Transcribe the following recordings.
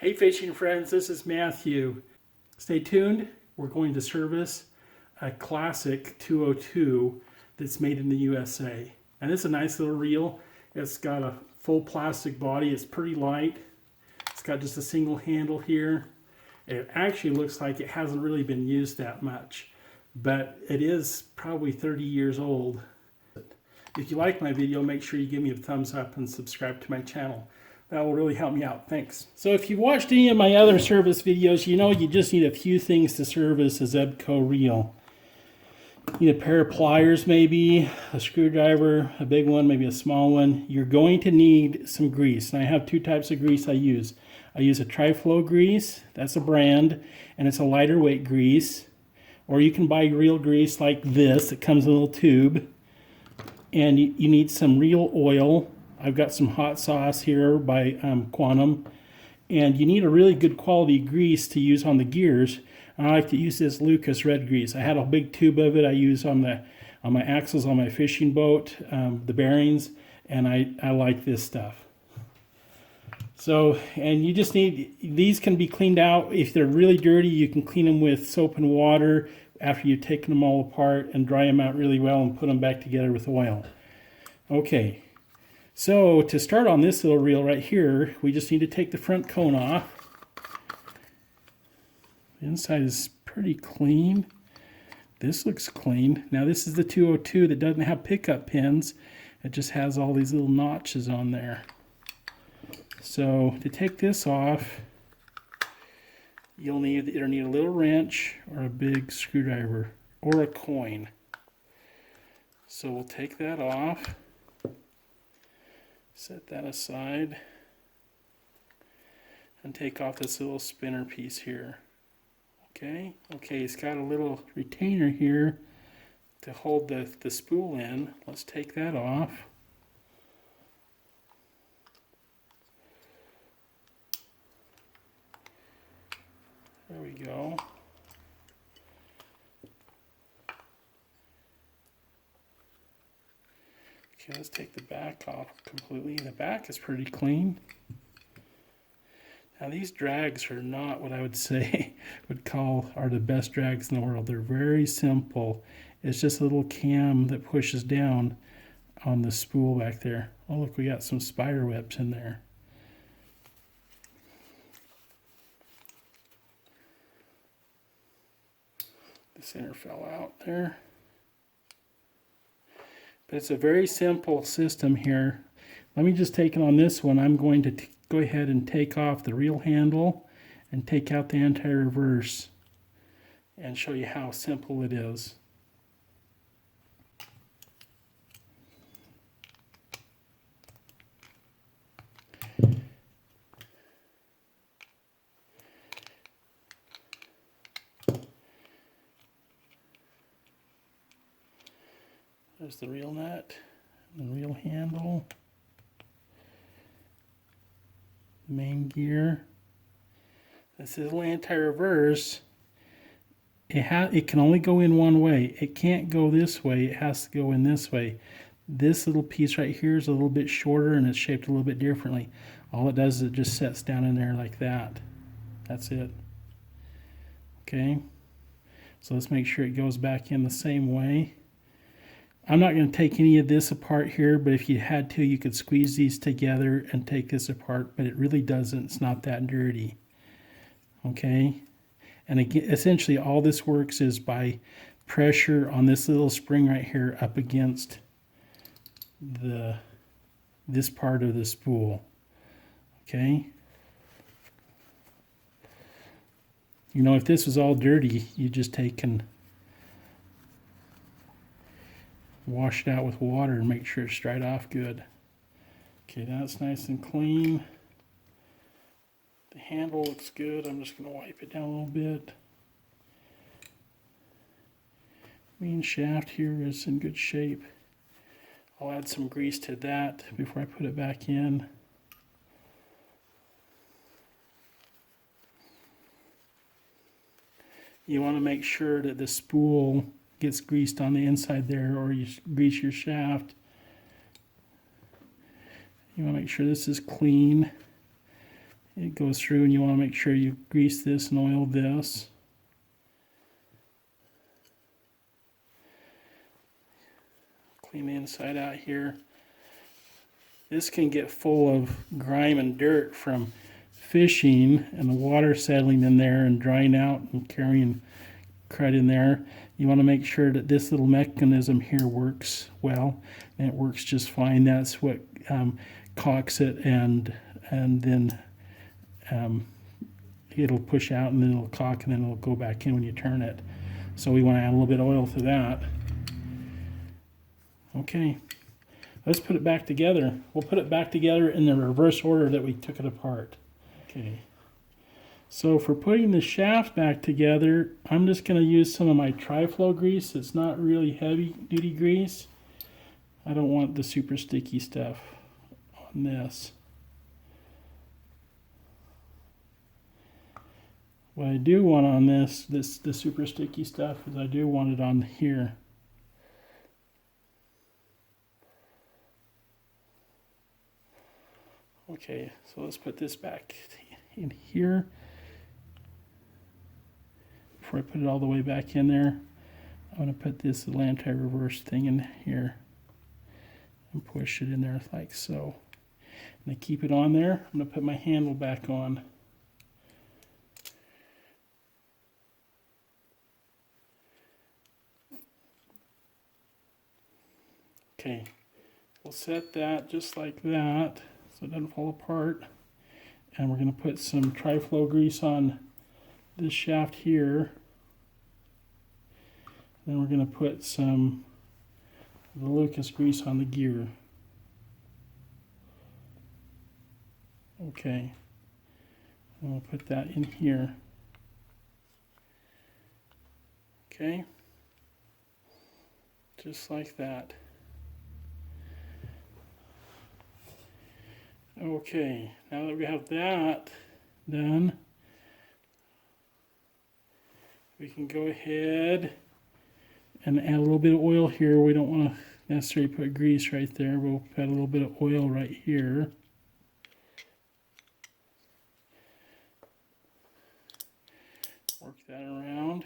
Hey fishing friends, this is Matthew. Stay tuned. We're going to service a classic 202 that's made in the USA. And it's a nice little reel. It's got a full plastic body. It's pretty light. It's got just a single handle here. It actually looks like it hasn't really been used that much, but it is probably 30 years old. If you like my video, make sure you give me a thumbs up and subscribe to my channel. That will really help me out. Thanks. So if you've watched any of my other service videos, you know you just need a few things to service a Zebco reel. You need a pair of pliers maybe, a screwdriver, a big one, maybe a small one. You're going to need some grease. And I have two types of grease I use. I use a Tri-Flow grease, that's a brand, and it's a lighter weight grease. Or you can buy real grease like this. It comes in a little tube. And you need some real oil. I've got some hot sauce here by Quantum. And you need a really good quality grease to use on the gears. And I like to use this Lucas red grease. I had a big tube of it I use on my axles on my fishing boat, the bearings, and I like this stuff. So, and you just need, these can be cleaned out. If they're really dirty, you can clean them with soap and water after you've taken them all apart and dry them out really well and put them back together with oil. Okay. So to start on this little reel right here, we just need to take the front cone off. The inside is pretty clean. This looks clean. Now this is the 202 that doesn't have pickup pins. It just has all these little notches on there. So to take this off, you'll either need a little wrench or a big screwdriver or a coin. So we'll take that off. Set that aside and take off this little spinner piece here. Okay, it's got a little retainer here to hold the spool in. Let's take that off. There we go. Okay, let's take the back off completely. The back is pretty clean. Now these drags are not what I would say are the best drags in the world. They're very simple. It's just a little cam that pushes down on the spool back there. Oh look, we got some spider webs in there. The center fell out there. But it's a very simple system here. Let me just take it on this one. I'm going to go ahead and take off the reel handle and take out the anti-reverse and show you how simple it is. There's the reel nut and the reel handle, the main gear. This is anti-reverse. It can only go in one way. It can't go this way. It has to go in this way. This little piece right here is a little bit shorter and it's shaped a little bit differently. All it does is it just sets down in there like that. That's it. Okay. So let's make sure it goes back in the same way. I'm not going to take any of this apart here, but if you had to, you could squeeze these together and take this apart, but it really doesn't. It's not that dirty. Okay? And again, essentially all this works is by pressure on this little spring right here up against this part of the spool. Okay? You know, if this was all dirty, you just take and wash it out with water and make sure it's dried off good. Okay, that's nice and clean. The handle looks good. I'm just going to wipe it down a little bit. Main shaft here is in good shape. I'll add some grease to that before I put it back in. You want to make sure that the spool gets greased on the inside there, or you grease your shaft. You want to make sure this is clean. it goes through, and you want to make sure you grease this and oil this. Clean the inside out here. This can get full of grime and dirt from fishing and the water settling in there and drying out and carrying crud in there. You want to make sure that this little mechanism here works well, and it works just fine. That's what caulks it, and then it'll push out, and then it'll caulk, and then it'll go back in when you turn it. So we want to add a little bit of oil to that. Okay, let's put it back together. We'll put it back together in the reverse order that we took it apart. Okay, so for putting the shaft back together, I'm just going to use some of my tri-flow grease. It's not really heavy duty grease. I don't want the super sticky stuff on this. What I do want on the super sticky stuff, is I do want it on here. Okay, so let's put this back in here. Before I put it all the way back in there, I'm going to put this little anti-reverse thing in here and push it in there like so. And to keep it on there, I'm going to put my handle back on. Okay, we'll set that just like that so it doesn't fall apart. And we're going to put some tri-flow grease on this shaft here. Then we're going to put some of the Lucas grease on the gear. Okay, and we'll put that in here. Okay, just like that. Okay, now that we have that done, we can go ahead and add a little bit of oil here. We don't want to necessarily put grease right there. We'll put a little bit of oil right here. Work that around.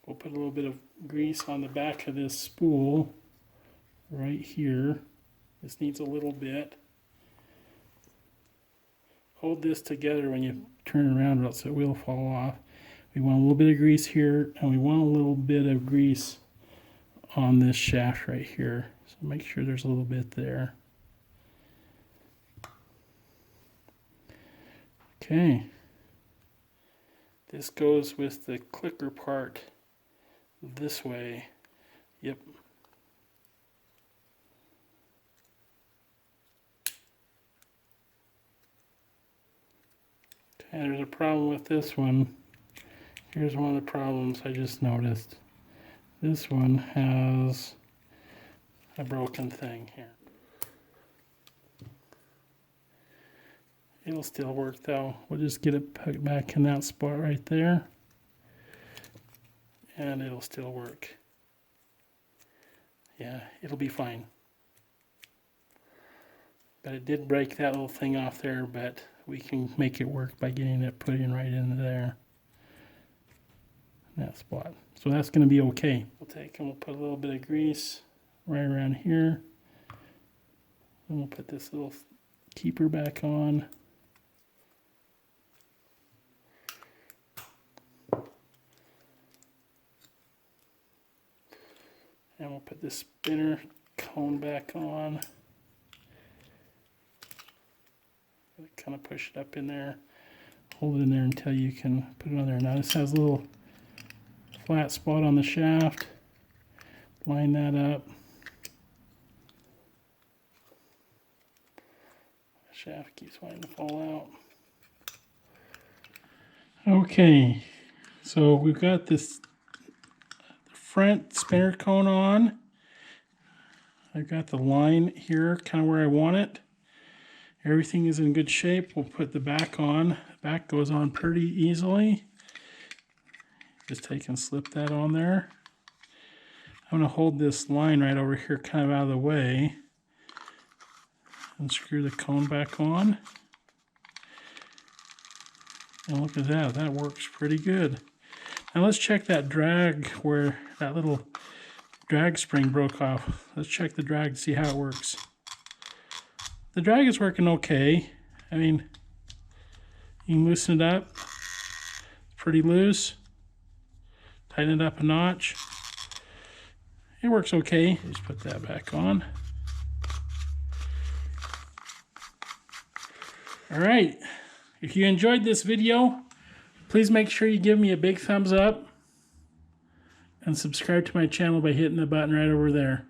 We'll put a little bit of grease on the back of this spool right here. This needs a little bit. Hold this together when you turn around or else it will fall off. We want a little bit of grease here, and we want a little bit of grease on this shaft right here. So make sure there's a little bit there. Okay. This goes with the clicker part this way. Yep. Okay, there's a problem with this one. Here's one of the problems I just noticed. This one has a broken thing here. It'll still work though. We'll just get it put back in that spot right there, and it'll still work. Yeah, it'll be fine. But it did break that little thing off there, but we can make it work by getting it put in right into there. That spot. So that's going to be okay. We'll take and we'll put a little bit of grease right around here. And we'll put this little keeper back on. And we'll put this spinner cone back on. Kind of push it up in there. Hold it in there until you can put it on there. Now this has a little flat spot on the shaft. Line that up. The shaft keeps wanting to fall out. Okay, so we've got this front spinner cone on. I've got the line here kind of where I want it. Everything is in good shape. We'll put the back on. The back goes on pretty easily. Just take and slip that on there. I'm going to hold this line right over here kind of out of the way and screw the cone back on. And look at that, that works pretty good. Now let's check that drag where that little drag spring broke off. Let's check the drag to see how it works. The drag is working okay. I mean, you can loosen it up. It's pretty loose. Tighten it up a notch. It works okay. Just put that back on. All right. If you enjoyed this video, please make sure you give me a big thumbs up and subscribe to my channel by hitting the button right over there.